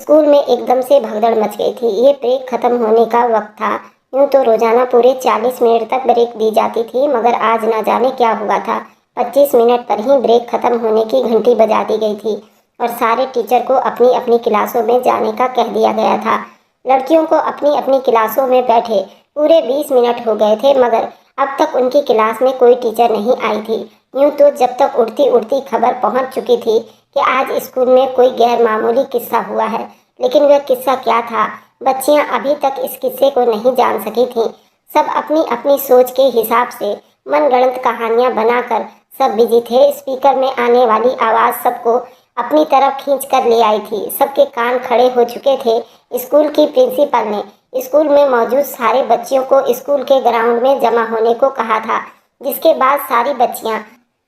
School में एकदम से भगदड़ मच गई थी। ये ब्रेक खत्म होने का वक्त था। यूं तो रोजाना पूरे 40 मिनट तक ब्रेक दी जाती थी, मगर आज ना जाने क्या हुआ था। 25 मिनट पर ही ब्रेक खत्म होने की घंटी बजा दी गई थी और सारे टीचर को अपनी अपनी क्लासों में जाने का कह दिया गया था। लड़कियों को अपनी अपनी क्लासों में बैठे पूरे 20 मिनट हो गए थे, मगर अब तक उनकी क्लास में कोई टीचर नहीं आई थी। यूं तो जब तक उड़ती उड़ती खबर पहुंच चुकी थी कि आज स्कूल में कोई गैर मामूली किस्सा हुआ है, लेकिन वह किस्सा क्या था, बच्चियां अभी तक इस किस्से को नहीं जान सकी थीं। सब अपनी अपनी सोच के हिसाब से मनगढ़ंत कहानियां बनाकर सब बिजी थे। स्पीकर में आने वाली आवाज़ सबको अपनी तरफ खींच कर ले आई थी। सबके कान खड़े हो चुके थे। स्कूल की प्रिंसिपल ने स्कूल में मौजूद सारे बच्चियों को स्कूल के ग्राउंड में जमा होने को कहा था, जिसके बाद सारी बच्चियां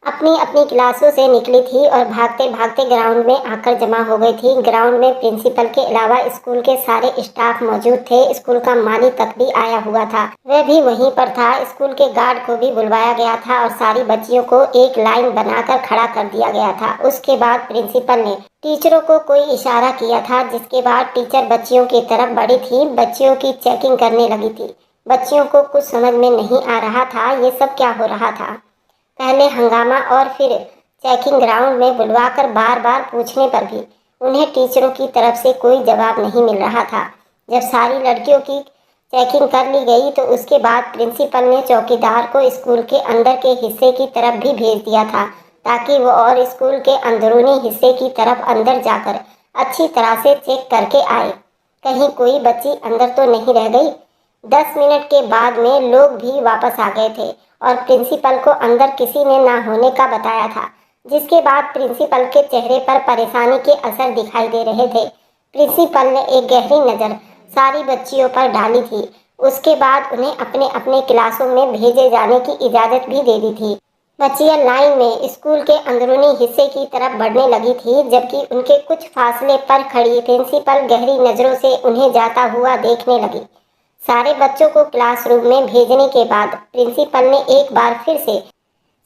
अपनी अपनी क्लासों से निकली थी और भागते भागते ग्राउंड में आकर जमा हो गई थी। ग्राउंड में प्रिंसिपल के अलावा स्कूल के सारे स्टाफ मौजूद थे। स्कूल का माली तक भी आया हुआ था, वह भी वहीं पर था। स्कूल के गार्ड को भी बुलवाया गया था और सारी बच्चियों को एक लाइन बनाकर खड़ा कर दिया गया था। उसके बाद प्रिंसिपल ने टीचरों को कोई इशारा किया था, जिसके बाद टीचर बच्चियों की तरफ बढ़ी थी। बच्चियों की चेकिंग करने लगी थी। बच्चियों को कुछ समझ में नहीं आ रहा था ये सब क्या हो रहा था। पहले हंगामा और फिर चेकिंग। ग्राउंड में बुलवाकर बार बार पूछने पर भी उन्हें टीचरों की तरफ से कोई जवाब नहीं मिल रहा था। जब सारी लड़कियों की चेकिंग कर ली गई तो उसके बाद प्रिंसिपल ने चौकीदार को स्कूल के अंदर के हिस्से की तरफ भी भेज दिया था, ताकि वो और स्कूल के अंदरूनी हिस्से की तरफ अंदर जाकर अच्छी तरह से चेक करके आए, कहीं कोई बच्ची अंदर तो नहीं रह गई। 10 मिनट के बाद में लोग भी वापस आ गए थे और प्रिंसिपल को अंदर किसी ने ना होने का बताया था, जिसके बाद प्रिंसिपल के चेहरे पर परेशानी के असर दिखाई दे रहे थे। प्रिंसिपल ने एक गहरी नज़र सारी बच्चियों पर डाली थी। उसके बाद उन्हें अपने अपने क्लासों में भेजे जाने की इजाज़त भी दे दी थी। बच्चियां लाइन में स्कूल के अंदरूनी हिस्से की तरफ बढ़ने लगी थी, जबकि उनके कुछ फासले पर खड़ी प्रिंसिपल गहरी नज़रों से उन्हें जाता हुआ देखने लगी। सारे बच्चों को क्लासरूम में भेजने के बाद प्रिंसिपल ने एक बार फिर से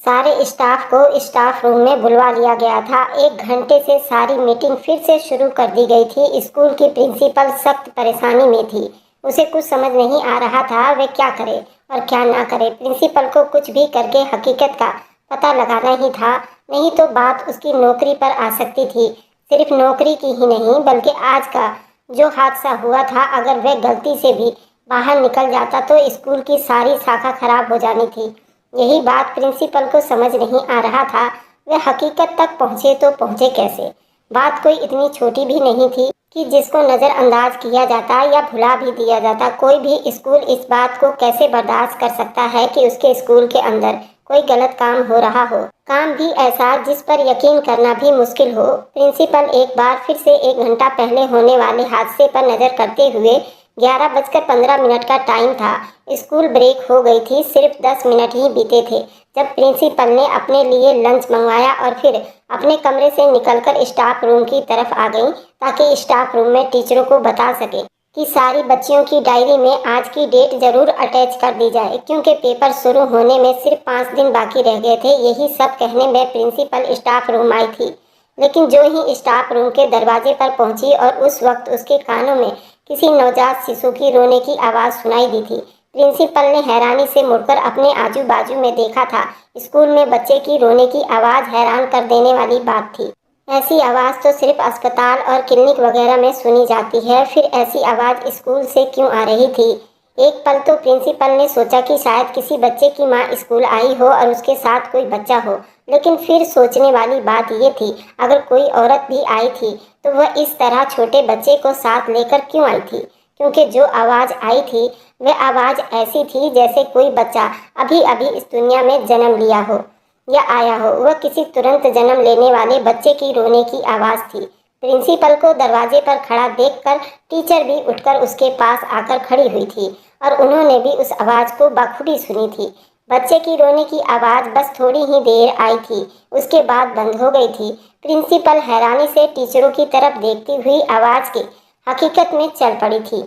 सारे स्टाफ को स्टाफ रूम में बुलवा लिया गया था। 1 घंटे से सारी मीटिंग फिर से शुरू कर दी गई थी। स्कूल की प्रिंसिपल सख्त परेशानी में थी। उसे कुछ समझ नहीं आ रहा था वह क्या करे और क्या ना करे। प्रिंसिपल को कुछ भी करके हकीकत का पता लगाना ही था, नहीं तो बात उसकी नौकरी पर आ सकती थी। सिर्फ नौकरी की ही नहीं, बल्कि आज का जो हादसा हुआ था, अगर वह गलती से भी बाहर निकल जाता तो स्कूल की सारी शाखा खराब हो जानी थी। यही बात प्रिंसिपल को समझ नहीं आ रहा था। वह हकीकत तक पहुँचे तो पहुँचे कैसे। बात कोई इतनी छोटी भी नहीं थी कि जिसको नज़रअंदाज किया जाता या भुला भी दिया जाता। कोई भी स्कूल इस बात को कैसे बर्दाश्त कर सकता है कि उसके स्कूल के अंदर कोई गलत काम हो रहा हो, काम भी ऐसा जिस पर यकीन करना भी मुश्किल हो। प्रिंसिपल एक बार फिर से 1 घंटा पहले होने वाले हादसे पर नज़र करते हुए 11:15 का टाइम था। स्कूल ब्रेक हो गई थी। सिर्फ 10 मिनट ही बीते थे जब प्रिंसिपल ने अपने लिए लंच मंगवाया और फिर अपने कमरे से निकलकर स्टाफ रूम की तरफ आ गई, ताकि स्टाफ रूम में टीचरों को बता सके कि सारी बच्चियों की डायरी में आज की डेट जरूर अटैच कर दी जाए, क्योंकि पेपर शुरू होने में सिर्फ 5 दिन बाकी रह गए थे। यही सब कहने में प्रिंसिपल स्टाफ रूम आई थी, लेकिन जो ही स्टाफ रूम के दरवाजे पर पहुंची और उस वक्त उसके कानों में किसी नवजात शिशु की रोने की आवाज़ सुनाई दी थी। प्रिंसिपल ने हैरानी से मुड़कर अपने आजू बाजू में देखा था। स्कूल में बच्चे की रोने की आवाज़ हैरान कर देने वाली बात थी। ऐसी आवाज़ तो सिर्फ अस्पताल और क्लिनिक वगैरह में सुनी जाती है, फिर ऐसी आवाज़ स्कूल से क्यों आ रही थी। एक पल तो प्रिंसिपल ने सोचा कि शायद किसी बच्चे की माँ स्कूल आई हो और उसके साथ कोई बच्चा हो, लेकिन फिर सोचने वाली बात ये थी, अगर कोई औरत भी आई थी तो वह इस तरह छोटे बच्चे को साथ लेकर क्यों आई थी, क्योंकि जो आवाज़ आई थी वह आवाज़ ऐसी थी जैसे कोई बच्चा अभी अभी इस दुनिया में जन्म लिया हो या आया हो। वह किसी तुरंत जन्म लेने वाले बच्चे की रोने की आवाज़ थी। प्रिंसिपल को दरवाजे पर खड़ा देखकर टीचर भी उठकर उसके पास आकर खड़ी हुई थी और उन्होंने भी उस आवाज़ को बखूबी सुनी थी। बच्चे की रोने की आवाज़ बस थोड़ी ही देर आई थी, उसके बाद बंद हो गई थी। प्रिंसिपल हैरानी से टीचरों की तरफ देखती हुई आवाज़ की हकीकत में चल पड़ी थी।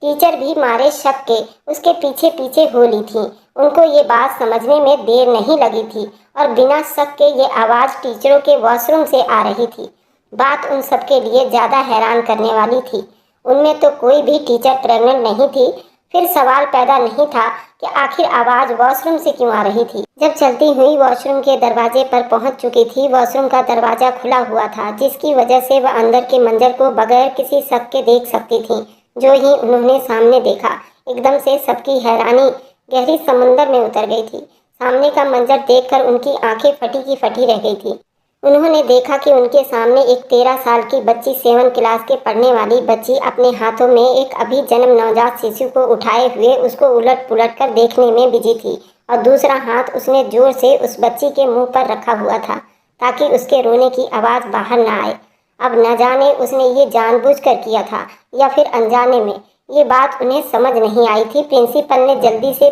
टीचर भी मारे शक के उसके पीछे पीछे हो ली थी। उनको ये बात समझने में देर नहीं लगी थी और बिना शक के ये आवाज़ टीचरों के वॉशरूम से आ रही थी। बात उन सबके लिए ज़्यादा हैरान करने वाली थी। उनमें तो कोई भी टीचर प्रेग्नेंट नहीं थी। फिर सवाल पैदा नहीं था कि आखिर आवाज़ वॉशरूम से क्यों आ रही थी। जब चलती हुई वॉशरूम के दरवाजे पर पहुंच चुकी थी, वॉशरूम का दरवाज़ा खुला हुआ था, जिसकी वजह से वह अंदर के मंजर को बगैर किसी शक के देख सकती थी। जो ही उन्होंने सामने देखा, एकदम से सबकी हैरानी गहरी समंदर में उतर गई थी। सामने का मंजर देखकर उनकी आंखें फटी की फटी रह गई थी। उन्होंने देखा कि उनके सामने एक 13 साल की बच्ची, 7 क्लास के पढ़ने वाली बच्ची, अपने हाथों में एक अभी जन्म नवजात शिशु को उठाए हुए उसको उलट पुलट कर देखने में बिजी थी और दूसरा हाथ उसने जोर से उस बच्ची के मुंह पर रखा हुआ था ताकि उसके रोने की आवाज़ बाहर ना आए। अब न जाने उसने ये जानबूझकर किया था या फिर अनजाने में, ये बात उन्हें समझ नहीं आई थी। प्रिंसिपल ने जल्दी से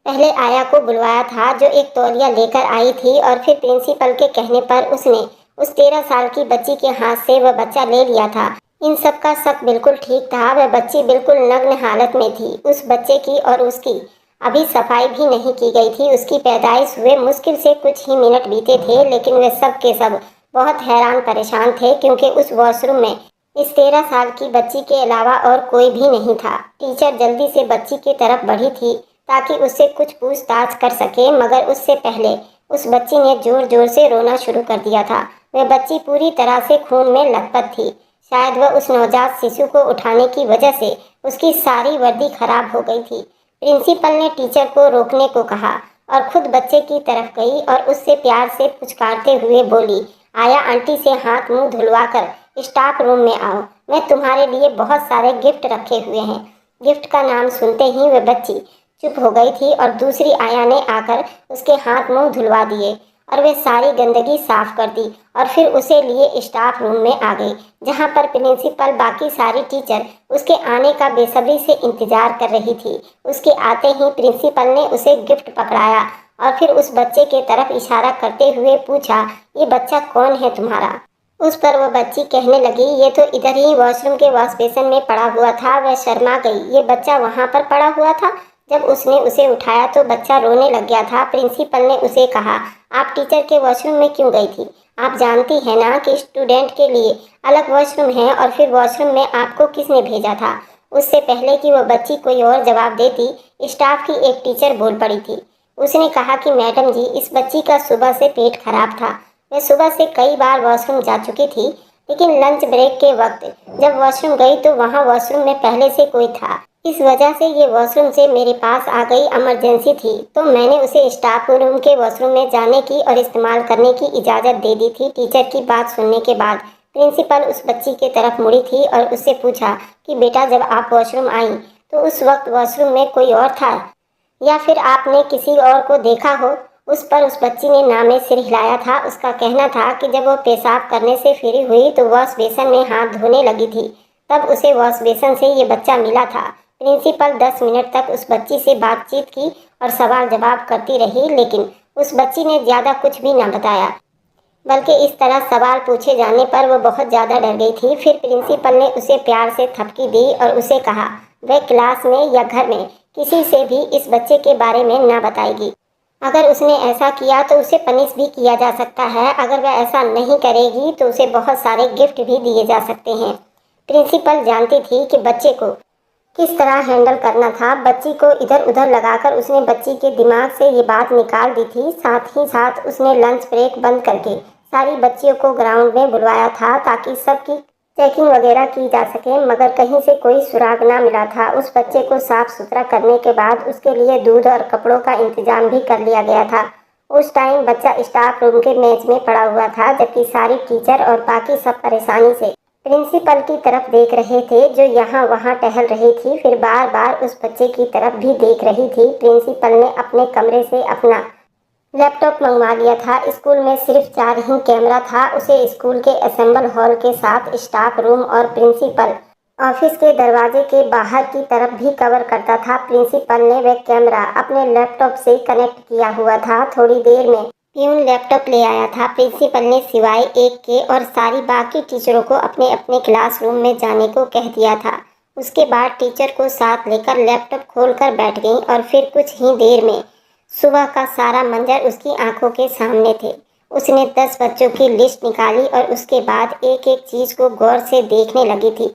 पहले आया को बुलवाया था, जो एक तौलिया लेकर आई थी, और फिर प्रिंसिपल के कहने पर उसने उस 13 साल की बच्ची के हाथ से वह बच्चा ले लिया था। इन सब का शक बिल्कुल ठीक था। वह बच्ची बिल्कुल नग्न हालत में थी। उस बच्चे की और उसकी अभी सफाई भी नहीं की गई थी। उसकी पैदाइश हुए मुश्किल से कुछ ही मिनट बीते थे, लेकिन वे सब के सब बहुत हैरान परेशान थे, क्योंकि उस वॉशरूम में इस 13 साल की बच्ची के अलावा और कोई भी नहीं था। टीचर जल्दी से बच्ची की तरफ बढ़ी थी ताकि उससे कुछ पूछताछ कर सके, मगर उससे पहले उस बच्ची ने जोर जोर से रोना शुरू कर दिया था। वह बच्ची पूरी तरह से खून में लथपथ थी। शायद वह उस नवजात शिशु को उठाने की वजह से उसकी सारी वर्दी खराब हो गई थी। प्रिंसिपल ने टीचर को रोकने को कहा और खुद बच्चे की तरफ गई और उससे प्यार से पुचकारते हुए बोली, आया आंटी से हाथ मुंह धुलवाकर स्टाफ रूम में आओ, मैं तुम्हारे लिए बहुत सारे गिफ्ट रखे हुए हैं। गिफ्ट का नाम सुनते ही वह बच्ची चुप हो गई थी और दूसरी आया ने आकर उसके हाथ मुंह धुलवा दिए और वे सारी गंदगी साफ कर दी और फिर उसे लिए स्टाफ रूम में आ गई, जहां पर प्रिंसिपल बाकी सारी टीचर उसके आने का बेसब्री से इंतजार कर रही थी। उसके आते ही प्रिंसिपल ने उसे गिफ्ट पकड़ाया और फिर उस बच्चे के तरफ इशारा करते हुए पूछा, ये बच्चा कौन है तुम्हारा? उस पर वह बच्ची कहने लगी, ये तो इधर ही वॉशरूम के वॉश बेसिन में पड़ा हुआ था। वह शर्मा गई। ये बच्चा वहां पर पड़ा हुआ था। जब उसने उसे उठाया तो बच्चा रोने लग गया था। प्रिंसिपल ने उसे कहा, आप टीचर के वॉशरूम में क्यों गई थी? आप जानती हैं ना कि स्टूडेंट के लिए अलग वॉशरूम है, और फिर वॉशरूम में आपको किसने भेजा था? उससे पहले कि वह बच्ची कोई और जवाब देती, स्टाफ की एक टीचर बोल पड़ी थी। उसने कहा कि मैडम जी, इस बच्ची का सुबह से पेट खराब था। वह सुबह से कई बार वॉशरूम जा चुकी थी, लेकिन लंच ब्रेक के वक्त जब वॉशरूम गई तो वहाँ वॉशरूम में पहले से कोई था। इस वजह से ये वॉशरूम से मेरे पास आ गई। इमरजेंसी थी तो मैंने उसे स्टाफ रूम के वॉशरूम में जाने की और इस्तेमाल करने की इजाज़त दे दी थी। टीचर की बात सुनने के बाद प्रिंसिपल उस बच्ची के तरफ मुड़ी थी और उससे पूछा कि बेटा, जब आप वॉशरूम आई तो उस वक्त वॉशरूम में कोई और था या फिर आपने किसी और को देखा हो? उस पर उस बच्ची ने ना में सिर हिलाया था। उसका कहना था कि जब वो पेशाब करने से फ्री हुई तो वॉश बेसन में हाथ धोने लगी थी, तब उसे वॉश बेसन से ये बच्चा मिला था। प्रिंसिपल 10 मिनट तक उस बच्ची से बातचीत की और सवाल जवाब करती रही, लेकिन उस बच्ची ने ज़्यादा कुछ भी ना बताया, बल्कि इस तरह सवाल पूछे जाने पर वह बहुत ज़्यादा डर गई थी। फिर प्रिंसिपल ने उसे प्यार से थपकी दी और उसे कहा, वह क्लास में या घर में किसी से भी इस बच्चे के बारे में ना बताएगी। अगर उसने ऐसा किया तो उसे पनिश भी किया जा सकता है। अगर वह ऐसा नहीं करेगी तो उसे बहुत सारे गिफ्ट भी दिए जा सकते हैं। प्रिंसिपल जानती थी कि बच्चे को किस तरह हैंडल करना था। बच्ची को इधर उधर लगाकर उसने बच्ची के दिमाग से ये बात निकाल दी थी। साथ ही साथ उसने लंच ब्रेक बंद करके सारी बच्चियों को ग्राउंड में बुलवाया था ताकि सबकी चेकिंग वगैरह की जा सके, मगर कहीं से कोई सुराग ना मिला था। उस बच्चे को साफ सुथरा करने के बाद उसके लिए दूध और कपड़ों का इंतजाम भी कर लिया गया था। उस टाइम बच्चा स्टाफ रूम के मेज में पड़ा हुआ था, जबकि सारी टीचर और बाकी सब परेशानी से प्रिंसिपल की तरफ देख रहे थे, जो यहाँ वहाँ टहल रही थी। फिर बार बार उस बच्चे की तरफ भी देख रही थी। प्रिंसिपल ने अपने कमरे से अपना लैपटॉप मंगवा लिया था। स्कूल में सिर्फ 4 ही कैमरा था। उसे स्कूल के असेंबल हॉल के साथ स्टाफ रूम और प्रिंसिपल ऑफिस के दरवाजे के बाहर की तरफ भी कवर करता था। प्रिंसिपल ने वह कैमरा अपने लैपटॉप से कनेक्ट किया हुआ था। थोड़ी देर में प्यून लैपटॉप ले आया था। प्रिंसिपल ने सिवाय एक के और सारी बाकी टीचरों को अपने अपने क्लासरूम में जाने को कह दिया था। उसके बाद टीचर को साथ लेकर लैपटॉप खोलकर बैठ गई और फिर कुछ ही देर में सुबह का सारा मंजर उसकी आंखों के सामने थे। उसने 10 बच्चों की लिस्ट निकाली और उसके बाद एक एक चीज़ को गौर से देखने लगी थी।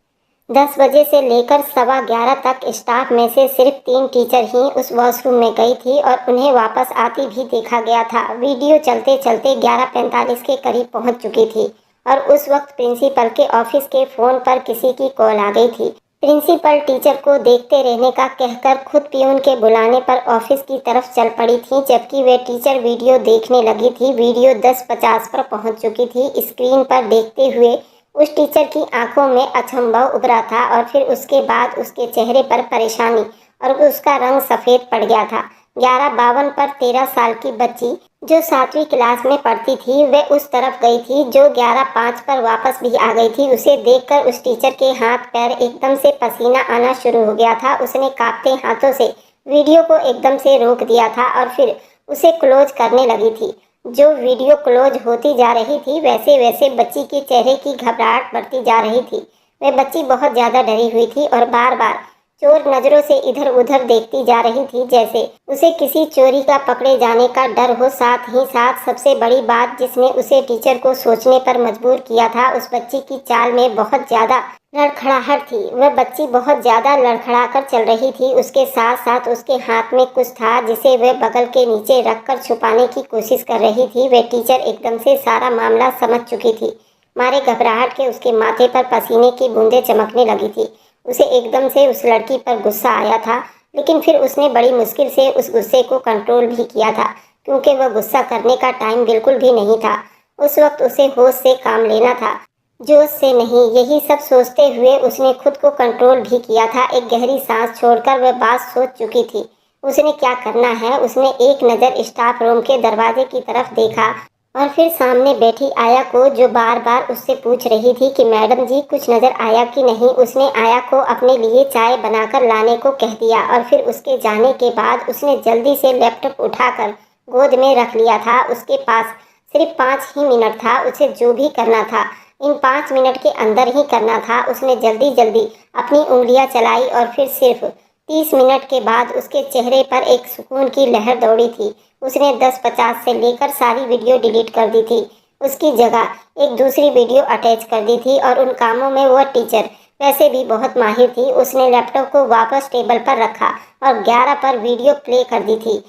10 बजे से लेकर 11:15 तक स्टाफ में से सिर्फ 3 टीचर ही उस वॉशरूम में गई थी और उन्हें वापस आती भी देखा गया था। वीडियो चलते चलते 11:45 के करीब पहुंच चुकी थी और उस वक्त प्रिंसिपल के ऑफिस के फ़ोन पर किसी की कॉल आ गई थी। प्रिंसिपल टीचर को देखते रहने का कहकर खुद पियून के बुलाने पर ऑफिस की तरफ चल पड़ी थी, जबकि वे टीचर वीडियो देखने लगी थी। वीडियो 10:50 पर पहुंच चुकी थी। स्क्रीन पर देखते हुए उस टीचर की आंखों में अचंभव उभरा था और फिर उसके बाद उसके चेहरे पर परेशानी और उसका रंग सफ़ेद पड़ गया था। 11:52 पर 13 साल की बच्ची जो 7वीं क्लास में पढ़ती थी वह उस तरफ गई थी, जो 11:05 पर वापस भी आ गई थी। उसे देखकर उस टीचर के हाथ पैर एकदम से पसीना आना शुरू हो गया था। उसने कांपते हाथों से वीडियो को एकदम से रोक दिया था और फिर उसे क्लोज करने लगी थी। जो वीडियो क्लोज होती जा रही थी वैसे वैसे बच्ची के चेहरे की घबराहट बढ़ती जा रही थी। वह बच्ची बहुत ज़्यादा डरी हुई थी और बार बार चोर नज़रों से इधर उधर देखती जा रही थी, जैसे उसे किसी चोरी का पकड़े जाने का डर हो। साथ ही साथ सबसे बड़ी बात जिसने उसे टीचर को सोचने पर मजबूर किया था, उस बच्ची की चाल में बहुत ज़्यादा लड़खड़ाहट थी। वह बच्ची बहुत ज़्यादा लड़खड़ा कर चल रही थी। उसके साथ साथ उसके हाथ में कुछ था जिसे वह बगल के नीचे रखकर छुपाने की कोशिश कर रही थी। वह टीचर एकदम से सारा मामला समझ चुकी थी। मारे घबराहट के उसके माथे पर पसीने की बूंदें चमकने लगी थी। उसे एकदम से उस लड़की पर गुस्सा आया था, लेकिन फिर उसने बड़ी मुश्किल से उस गुस्से को कंट्रोल भी किया था, क्योंकि वह गुस्सा करने का टाइम बिल्कुल भी नहीं था। उस वक्त उसे होश से काम लेना था, जोश से नहीं। यही सब सोचते हुए उसने खुद को कंट्रोल भी किया था। एक गहरी सांस छोड़कर वह बात सोच चुकी थी। उसने क्या करना है। उसने एक नज़र स्टाफ रूम के दरवाजे की तरफ देखा और फिर सामने बैठी आया को, जो बार बार उससे पूछ रही थी कि मैडम जी कुछ नज़र आया कि नहीं। उसने आया को अपने लिए चाय बनाकर लाने को कह दिया और फिर उसके जाने के बाद उसने जल्दी से लैपटॉप उठाकर गोद में रख लिया था। उसके पास सिर्फ 5 ही मिनट था। उसे जो भी करना था इन 5 मिनट के अंदर ही करना था। उसने जल्दी जल्दी अपनी उंगलियां चलाई और फिर सिर्फ 30 मिनट के बाद उसके चेहरे पर एक सुकून की लहर दौड़ी थी। उसने 10:50 से लेकर सारी वीडियो डिलीट कर दी थी। उसकी जगह एक दूसरी वीडियो अटैच कर दी थी और उन कामों में वह टीचर वैसे भी बहुत माहिर थी। उसने लैपटॉप को वापस टेबल पर रखा और 11 पर वीडियो प्ले कर दी थी।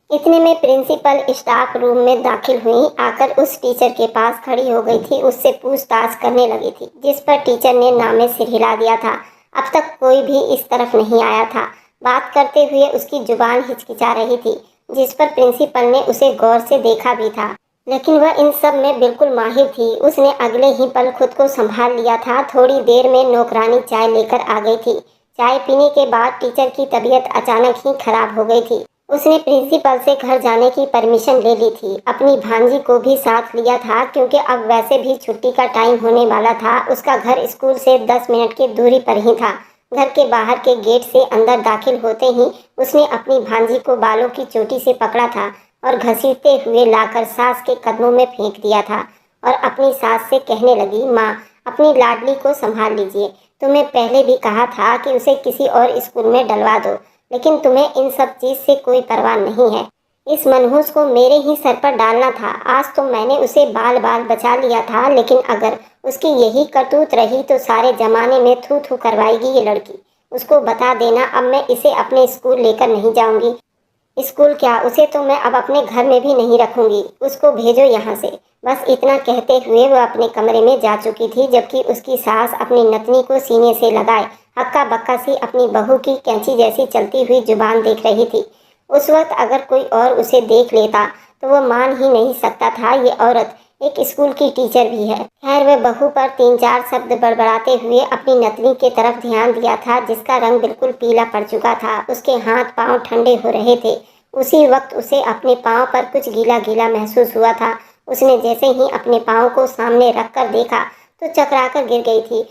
इतने में प्रिंसिपल स्टाफ रूम में दाखिल हुई। आकर उस टीचर के पास खड़ी हो गई थी। उससे पूछताछ करने लगी थी, जिस पर टीचर ने नामे सिर हिला दिया था। अब तक कोई भी इस तरफ नहीं आया था। बात करते हुए उसकी जुबान हिचकिचा रही थी, जिस पर प्रिंसिपल ने उसे गौर से देखा भी था, लेकिन वह इन सब में बिल्कुल माहिर थी। उसने अगले ही पल खुद को संभाल लिया था। थोड़ी देर में नौकरानी चाय लेकर आ गई थी। चाय पीने के बाद टीचर की तबीयत अचानक ही खराब हो गई थी। उसने प्रिंसिपल से घर जाने की परमिशन ले ली थी। अपनी भांजी को भी साथ लिया था, क्योंकि अब वैसे भी छुट्टी का टाइम होने वाला था। उसका घर स्कूल से 10 मिनट की दूरी पर ही था। घर के बाहर के गेट से अंदर दाखिल होते ही उसने अपनी भांजी को बालों की चोटी से पकड़ा था और घसीटते हुए लाकर सास के कदमों में फेंक दिया था और अपनी सास से कहने लगी, माँ अपनी लाडली को संभाल लीजिए। तुम्हें पहले भी कहा था कि उसे किसी और स्कूल में डलवा दो, लेकिन तुम्हें इन सब चीज़ से कोई परवाह नहीं है। इस मनहूस को मेरे ही सर पर डालना था। आज तो मैंने उसे बाल बाल बचा लिया था, लेकिन अगर उसकी यही करतूत रही तो सारे ज़माने में थू थू करवाएगी ये लड़की। उसको बता देना, अब मैं इसे अपने स्कूल लेकर नहीं जाऊंगी। स्कूल क्या, उसे तो मैं अब अपने घर में भी नहीं रखूंगी। उसको भेजो यहाँ से। बस इतना कहते हुए वह अपने कमरे में जा चुकी थी, जबकि उसकी सास अपनी नतनी को सीने से लगाए हक्का बक्का सी अपनी बहू की कैंची जैसी चलती हुई जुबान देख रही थी। उस वक्त अगर कोई और उसे देख लेता तो वह मान ही नहीं सकता था ये औरत एक स्कूल की टीचर भी है। खैर, वह बहू पर 3-4 शब्द बड़बड़ाते हुए अपनी नतनी की तरफ ध्यान दिया था, जिसका रंग बिल्कुल पीला पड़ चुका था। उसके हाथ पांव ठंडे हो रहे थे। उसी वक्त उसे अपने पांव पर कुछ गीला गीला महसूस हुआ था। उसने जैसे ही अपने पांव को सामने रखकर देखा तो चकराकर गिर गई थी।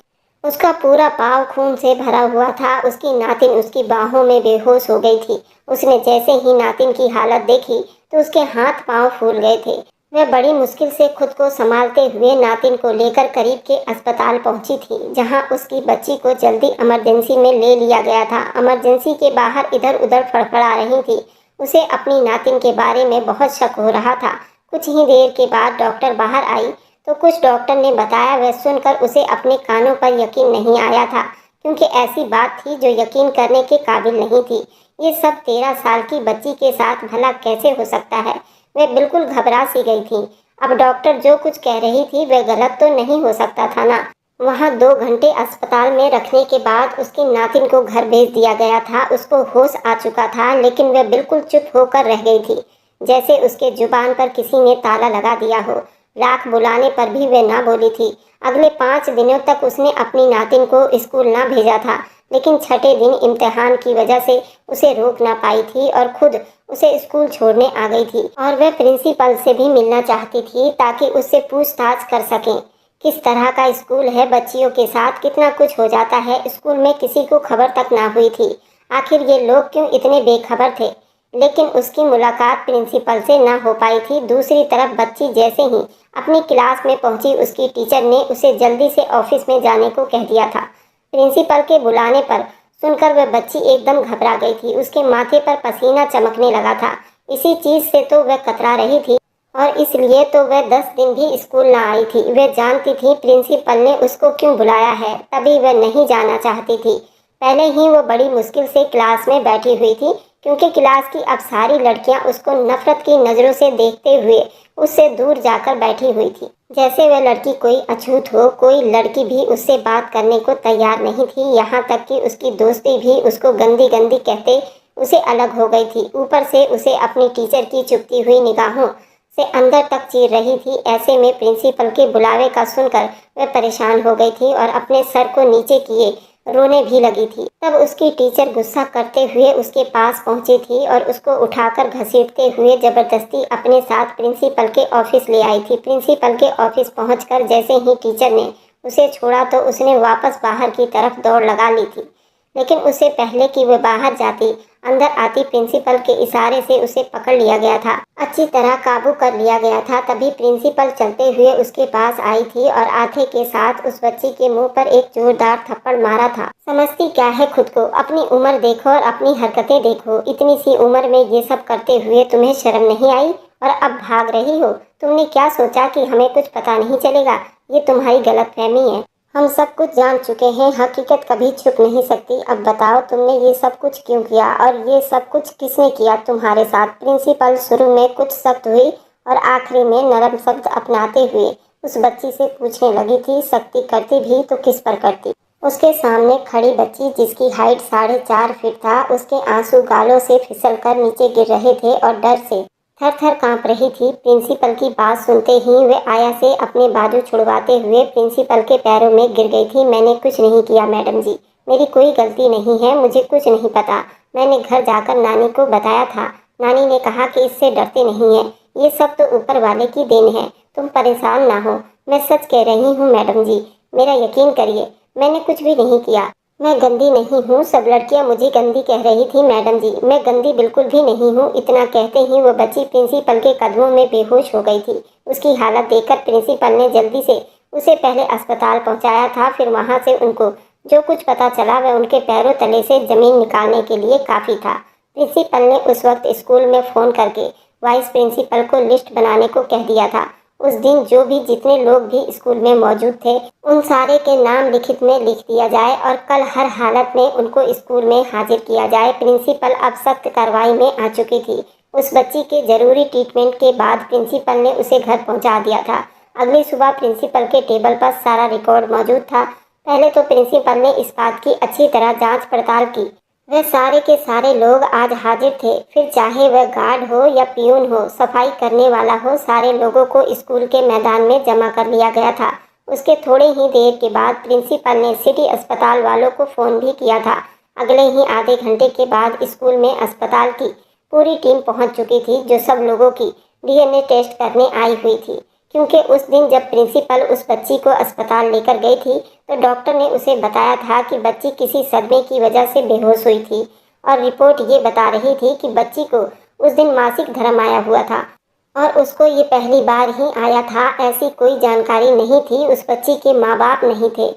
उसका पूरा पाँव खून से भरा हुआ था। उसकी नातिन उसकी बाहों में बेहोश हो गई थी। उसने जैसे ही नातिन की हालत देखी तो उसके हाथ पांव फूल गए थे। वह बड़ी मुश्किल से खुद को संभालते हुए नातिन को लेकर करीब के अस्पताल पहुंची थी, जहां उसकी बच्ची को जल्दी इमरजेंसी में ले लिया गया था। इमरजेंसी के बाहर इधर उधर फड़फड़ा रही थी। उसे अपनी नातिन के बारे में बहुत शक हो रहा था। कुछ ही देर के बाद डॉक्टर बाहर आई तो कुछ डॉक्टर ने बताया, वह सुनकर उसे अपने कानों पर यकीन नहीं आया था, क्योंकि ऐसी बात थी जो यकीन करने के काबिल नहीं थी। ये सब 13 साल की बच्ची के साथ भला कैसे हो सकता है? वह बिल्कुल घबरा सी गई थी। अब डॉक्टर जो कुछ कह रही थी वह गलत तो नहीं हो सकता था ना। वहाँ 2 घंटे अस्पताल में रखने के बाद उसकी नातिन को घर भेज दिया गया था। उसको होश आ चुका था, लेकिन वह बिल्कुल चुप होकर रह गई थी, जैसे उसके जुबान पर किसी ने ताला लगा दिया हो। लाख बुलाने पर भी वह ना बोली थी। अगले 5 दिनों तक उसने अपनी नातिन को स्कूल ना भेजा था, लेकिन छठे दिन इम्तिहान की वजह से उसे रोक ना पाई थी और खुद उसे स्कूल छोड़ने आ गई थी। और वह प्रिंसिपल से भी मिलना चाहती थी ताकि उससे पूछताछ कर सकें किस तरह का स्कूल है, बच्चियों के साथ कितना कुछ हो जाता है। स्कूल में किसी को खबर तक ना हुई थी। आखिर ये लोग क्यों इतने बेखबर थे? लेकिन उसकी मुलाकात प्रिंसिपल से ना हो पाई थी। दूसरी तरफ बच्ची जैसे ही अपनी क्लास में पहुंची, उसकी टीचर ने उसे जल्दी से ऑफिस में जाने को कह दिया था। प्रिंसिपल के बुलाने पर सुनकर वह बच्ची एकदम घबरा गई थी। उसके माथे पर पसीना चमकने लगा था। इसी चीज से तो वह कतरा रही थी और इसलिए तो वह 10 दिन भी स्कूल ना आई थी। वह जानती थी प्रिंसिपल ने उसको क्यों बुलाया है, तभी वह नहीं जाना चाहती थी। पहले ही वो बड़ी मुश्किल से क्लास में बैठी हुई थी, क्योंकि क्लास की अब सारी लड़कियां उसको नफरत की नज़रों से देखते हुए उससे दूर जाकर बैठी हुई थी, जैसे वह लड़की कोई अछूत हो। कोई लड़की भी उससे बात करने को तैयार नहीं थी। यहाँ तक कि उसकी दोस्ती भी उसको गंदी गंदी कहते उसे अलग हो गई थी। ऊपर से उसे अपनी टीचर की चुभती हुई निगाहों से अंदर तक चीर रही थी। ऐसे में प्रिंसिपल के बुलावे का सुनकर वह परेशान हो गई थी और अपने सर को नीचे किए रोने भी लगी थी। तब उसकी टीचर गुस्सा करते हुए उसके पास पहुंची थी और उसको उठाकर घसीटते हुए जबरदस्ती अपने साथ प्रिंसिपल के ऑफिस ले आई थी। प्रिंसिपल के ऑफिस पहुंचकर जैसे ही टीचर ने उसे छोड़ा तो उसने वापस बाहर की तरफ दौड़ लगा ली थी। लेकिन उससे पहले कि वह बाहर जाती, अंदर आती प्रिंसिपल के इशारे से उसे पकड़ लिया गया था, अच्छी तरह काबू कर लिया गया था। तभी प्रिंसिपल चलते हुए उसके पास आई थी और आधे के साथ उस बच्ची के मुंह पर एक जोरदार थप्पड़ मारा था। समझती क्या है खुद को? अपनी उम्र देखो और अपनी हरकतें देखो। इतनी सी उम्र में ये सब करते हुए तुम्हें शर्म नहीं आई और अब भाग रही हो? तुमने क्या सोचा कि हमें कुछ पता नहीं चलेगा? ये तुम्हारी गलतफहमी है। हम सब कुछ जान चुके हैं। हकीकत कभी छुप नहीं सकती। अब बताओ, तुमने ये सब कुछ क्यों किया और ये सब कुछ किसने किया तुम्हारे साथ? प्रिंसिपल शुरू में कुछ सख्त हुई और आखिरी में नरम शब्द अपनाते हुए उस बच्ची से पूछने लगी थी, सख्ती करती भी तो किस पर करती? उसके सामने खड़ी बच्ची, जिसकी हाइट 4.5 फीट था, उसके आंसू गालों से फिसलकर नीचे गिर रहे थे और डर से थर थर कांप रही थी। प्रिंसिपल की बात सुनते ही वे आया से अपने बाजू छुड़वाते हुए प्रिंसिपल के पैरों में गिर गई थी। मैंने कुछ नहीं किया मैडम जी, मेरी कोई गलती नहीं है, मुझे कुछ नहीं पता। मैंने घर जाकर नानी को बताया था। नानी ने कहा कि इससे डरते नहीं है, ये सब तो ऊपर वाले की देन है। तुम परेशान ना हो, मैं सच कह रही हूँ मैडम जी, मेरा यकीन करिए, मैंने कुछ भी नहीं किया। मैं गंदी नहीं हूँ। सब लड़कियाँ मुझे गंदी कह रही थी मैडम जी, मैं गंदी बिल्कुल भी नहीं हूँ। इतना कहते ही वो बच्ची प्रिंसिपल के कदमों में बेहोश हो गई थी। उसकी हालत देखकर प्रिंसिपल ने जल्दी से उसे पहले अस्पताल पहुँचाया था। फिर वहाँ से उनको जो कुछ पता चला वह उनके पैरों तले से ज़मीन निकालने के लिए काफ़ी था। प्रिंसिपल ने उस वक्त स्कूल में फ़ोन करके वाइस प्रिंसिपल को लिस्ट बनाने को कह दिया था। उस दिन जो भी जितने लोग भी स्कूल में मौजूद थे, उन सारे के नाम लिखित में लिख दिया जाए और कल हर हालत में उनको स्कूल में हाजिर किया जाए। प्रिंसिपल अब सख्त कार्रवाई में आ चुकी थी। उस बच्ची के जरूरी ट्रीटमेंट के बाद प्रिंसिपल ने उसे घर पहुंचा दिया था। अगली सुबह प्रिंसिपल के टेबल पर सारा रिकॉर्ड मौजूद था। पहले तो प्रिंसिपल ने इस बात की अच्छी तरह जाँच पड़ताल की। वह सारे के सारे लोग आज हाजिर थे, फिर चाहे वह गार्ड हो या पियून हो, सफाई करने वाला हो, सारे लोगों को स्कूल के मैदान में जमा कर लिया गया था। उसके थोड़े ही देर के बाद प्रिंसिपल ने सिटी अस्पताल वालों को फ़ोन भी किया था। अगले ही आधे घंटे के बाद स्कूल में अस्पताल की पूरी टीम पहुंच चुकी थी, जो सब लोगों की डीएनए टेस्ट करने आई हुई थी। क्योंकि उस दिन जब प्रिंसिपल उस बच्ची को अस्पताल लेकर गई थी तो डॉक्टर ने उसे बताया था कि बच्ची किसी सदमे की वजह से बेहोश हुई थी और रिपोर्ट ये बता रही थी कि बच्ची को उस दिन मासिक धर्म आया हुआ था और उसको ये पहली बार ही आया था। ऐसी कोई जानकारी नहीं थी। उस बच्ची के माँ बाप नहीं थे।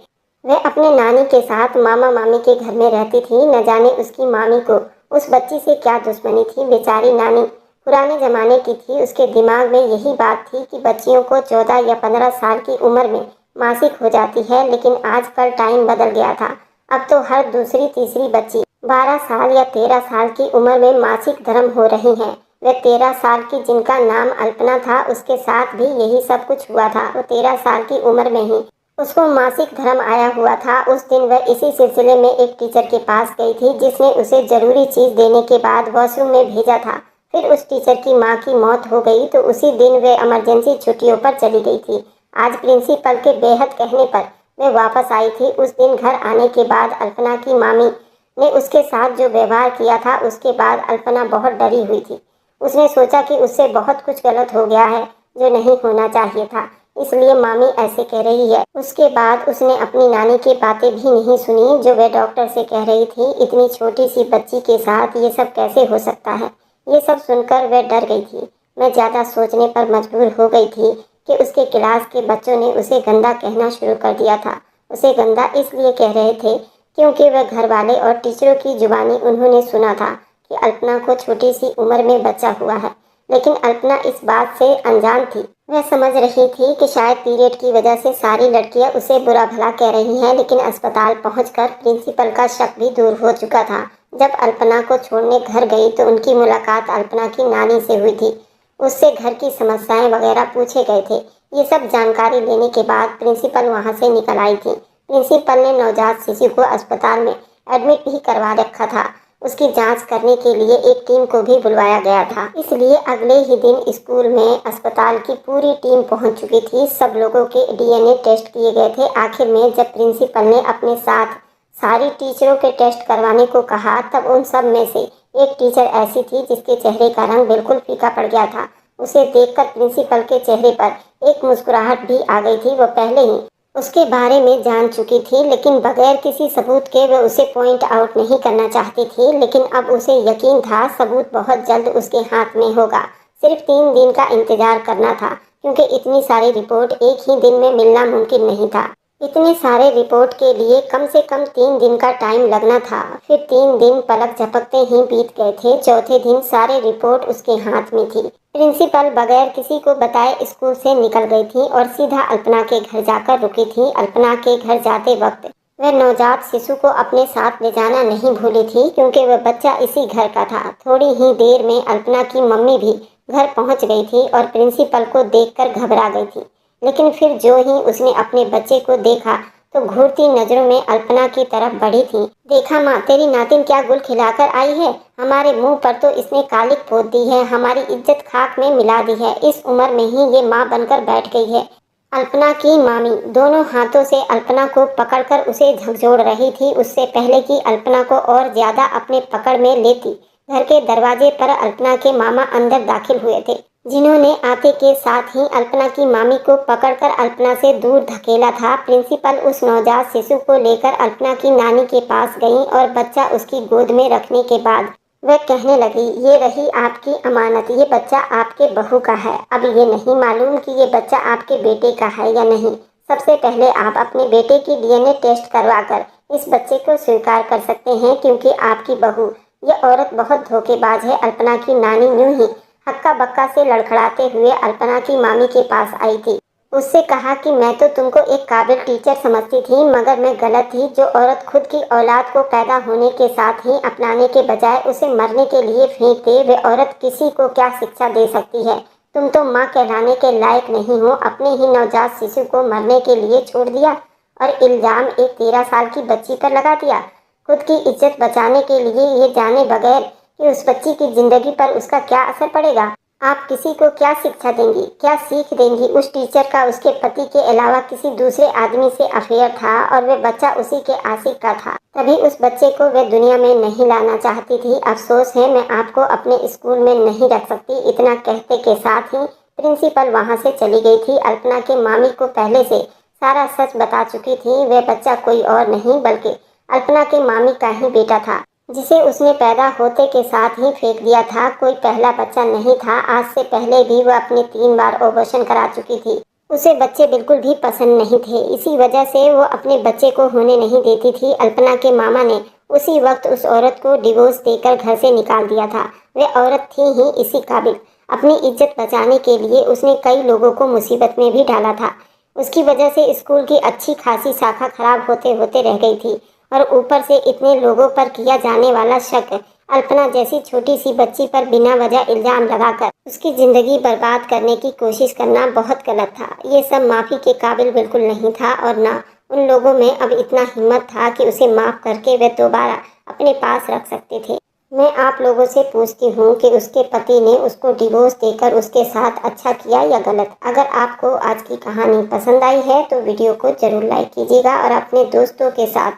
वह अपने नानी के साथ मामा मामी के घर में रहती थी। न जाने उसकी मामी को उस बच्ची से क्या दुश्मनी थी। बेचारी नानी पुराने ज़माने की थी। उसके दिमाग में यही बात थी कि बच्चियों को 14 या 15 साल की उम्र में मासिक हो जाती है, लेकिन आजकल टाइम बदल गया था। अब तो हर दूसरी तीसरी बच्ची 12 साल या 13 साल की उम्र में मासिक धर्म हो रही हैं। वह 13 साल की जिनका नाम अल्पना था, उसके साथ भी यही सब कुछ हुआ था। वो 13 साल की उम्र में ही उसको मासिक धर्म आया हुआ था। उस दिन वह इसी सिलसिले में एक टीचर के पास गई थी, जिसने उसे ज़रूरी चीज़ देने के बाद वॉशरूम में भेजा था। फिर उस टीचर की माँ की मौत हो गई तो उसी दिन वह इमरजेंसी छुट्टियों पर चली गई थी। आज प्रिंसिपल के बेहद कहने पर वह वापस आई थी। उस दिन घर आने के बाद अल्पना की मामी ने उसके साथ जो व्यवहार किया था, उसके बाद अल्पना बहुत डरी हुई थी। उसने सोचा कि उससे बहुत कुछ गलत हो गया है जो नहीं होना चाहिए था, इसलिए मामी ऐसे कह रही है। उसके बाद उसने अपनी नानी की बातें भी नहीं सुनी जो वह डॉक्टर से कह रही थी। इतनी छोटी सी बच्ची के साथ ये सब कैसे हो सकता है? ये सब सुनकर वह डर गई थी। मैं ज़्यादा सोचने पर मजबूर हो गई थी कि उसके क्लास के बच्चों ने उसे गंदा कहना शुरू कर दिया था। उसे गंदा इसलिए कह रहे थे क्योंकि वह घर वाले और टीचरों की जुबानी उन्होंने सुना था कि अल्पना को छोटी सी उम्र में बच्चा हुआ है। लेकिन अल्पना इस बात से अनजान थी। वह समझ रही थी कि शायद पीरियड की वजह से सारी लड़कियां उसे बुरा भला कह रही हैं, लेकिन अस्पताल पहुंचकर प्रिंसिपल का शक भी दूर हो चुका था। जब अल्पना को छोड़ने घर गई तो उनकी मुलाकात अल्पना की नानी से हुई थी। उससे घर की समस्याएं वगैरह पूछे गए थे। ये सब जानकारी लेने के बाद प्रिंसिपल वहां से निकल आई थी। प्रिंसिपल ने नवजात शिशु को अस्पताल में एडमिट भी करवा रखा था। उसकी जांच करने के लिए एक टीम को भी बुलवाया गया था। इसलिए अगले ही दिन स्कूल में अस्पताल की पूरी टीम पहुंच चुकी थी। सब लोगों के डीएनए टेस्ट किए गए थे। आखिर में जब प्रिंसिपल ने अपने साथ सारी टीचरों के टेस्ट करवाने को कहा, तब उन सब में से एक टीचर ऐसी थी जिसके चेहरे का रंग बिल्कुल फीका पड़ गया था। उसे देखकर प्रिंसिपल के चेहरे पर एक मुस्कुराहट भी आ गई थी। वह पहले ही उसके बारे में जान चुकी थी, लेकिन बगैर किसी सबूत के वह उसे पॉइंट आउट नहीं करना चाहती थी। लेकिन अब उसे यकीन था सबूत बहुत जल्द उसके हाथ में होगा। सिर्फ 3 दिन का इंतजार करना था, क्योंकि इतनी सारी रिपोर्ट एक ही दिन में मिलना मुमकिन नहीं था। इतने सारे रिपोर्ट के लिए कम से कम 3 दिन का टाइम लगना था। फिर 3 दिन पलक झपकते ही बीत गए थे। चौथे दिन सारे रिपोर्ट उसके हाथ में थी। प्रिंसिपल बगैर किसी को बताए स्कूल से निकल गई थी और सीधा अल्पना के घर जाकर रुकी थी। अल्पना के घर जाते वक्त वह नवजात शिशु को अपने साथ ले जाना नहीं भूली थी, क्योंकि वह बच्चा इसी घर का था। थोड़ी ही देर में अल्पना की मम्मी भी घर पहुंच गई थी और प्रिंसिपल को देखकर घबरा गई थी। लेकिन फिर जो ही उसने अपने बच्चे को देखा तो घूरती नजरों में अल्पना की तरफ बढ़ी थी। देखा माँ, तेरी नातिन क्या गुल खिलाकर आई है। हमारे मुंह पर तो इसने कालिक पोत दी है, हमारी इज्जत खाक में मिला दी है। इस उम्र में ही ये माँ बनकर बैठ गई है। अल्पना की मामी दोनों हाथों से अल्पना को पकड़कर उसे झकझोर रही थी। उससे पहले कि अल्पना को और ज्यादा अपने पकड़ में लेती, घर के दरवाजे पर अल्पना के मामा अंदर दाखिल हुए थे, जिन्होंने आते के साथ ही अल्पना की मामी को पकड़कर अल्पना से दूर धकेला था। प्रिंसिपल उस नवजात शिशु को लेकर अल्पना की नानी के पास गई और बच्चा उसकी गोद में रखने के बाद वह कहने लगी, ये रही आपकी अमानत, ये बच्चा आपके बहू का है। अब ये नहीं मालूम कि ये बच्चा आपके बेटे का है या नहीं। सबसे पहले आप अपने बेटे की डीएनए टेस्ट करवाकर इस बच्चे को स्वीकार कर सकते हैं, क्योंकि आपकी बहू ये औरत बहुत धोखेबाज है। अल्पना की नानी यूं ही हक्का बक्का से लड़खड़ाते हुए अल्पना की मामी के पास आई थी। उससे कहा कि मैं तो तुमको एक काबिल टीचर समझती थी, मगर मैं गलत थी। जो औरत खुद की औलाद को पैदा होने के साथ ही अपनाने के बजाय उसे मरने के लिए फेंक दे, वे औरत किसी को क्या शिक्षा दे सकती है। तुम तो माँ कहलाने के लायक नहीं हो। अपने ही नवजात शिशु को मरने के लिए छोड़ दिया और इल्जाम एक 13 साल की बच्ची पर लगा दिया। खुद की इज्जत बचाने के लिए ये जाने बगैर कि उस बच्ची की जिंदगी पर उसका क्या असर पड़ेगा। आप किसी को क्या शिक्षा देंगी, क्या सीख देंगी। उस टीचर का उसके पति के अलावा किसी दूसरे आदमी से अफेयर था और वह बच्चा उसी के आशिक का था। तभी उस बच्चे को वह दुनिया में नहीं लाना चाहती थी। अफसोस है, मैं आपको अपने स्कूल में नहीं रख सकती। इतना कहते के साथ ही प्रिंसिपल वहां से चली गई थी। अल्पना के मामी को पहले से सारा सच बता चुकी थी। वह बच्चा कोई और नहीं बल्कि अल्पना के मामी का ही बेटा था, जिसे उसने पैदा होते के साथ ही फेंक दिया था। कोई पहला बच्चा नहीं था। आज से पहले भी वह अपने 3 बार ऑपरेशन करा चुकी थी। उसे बच्चे बिल्कुल भी पसंद नहीं थे। इसी वजह से वो अपने बच्चे को होने नहीं देती थी। अल्पना के मामा ने उसी वक्त उस औरत को डिवोर्स देकर घर से निकाल दिया था। वे औरत थी ही इसी काबिल। अपनी इज्जत बचाने के लिए उसने कई लोगों को मुसीबत में भी डाला था। उसकी वजह से स्कूल की अच्छी खासी शाखा खराब होते होते रह गई थी और ऊपर से इतने लोगों पर किया जाने वाला शक अल्पना जैसी छोटी सी बच्ची पर बिना वजह इल्जाम लगाकर उसकी ज़िंदगी बर्बाद करने की कोशिश करना बहुत गलत था। ये सब माफ़ी के काबिल बिल्कुल नहीं था और ना उन लोगों में अब इतना हिम्मत था कि उसे माफ़ करके वे दोबारा अपने पास रख सकते थे। मैं आप लोगों से पूछती हूँ कि उसके पति ने उसको डिवोर्स देकर उसके साथ अच्छा किया या गलत। अगर आपको आज की कहानी पसंद आई है तो वीडियो को ज़रूर लाइक कीजिएगा और अपने दोस्तों के साथ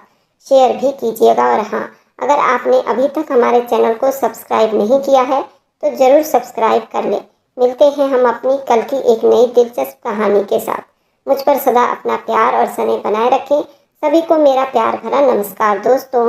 शेयर भी कीजिएगा। और हाँ, अगर आपने अभी तक हमारे चैनल को सब्सक्राइब नहीं किया है तो ज़रूर सब्सक्राइब कर लें। मिलते हैं हम अपनी कल की एक नई दिलचस्प कहानी के साथ। मुझ पर सदा अपना प्यार और स्नेह बनाए रखें। सभी को मेरा प्यार भरा नमस्कार दोस्तों।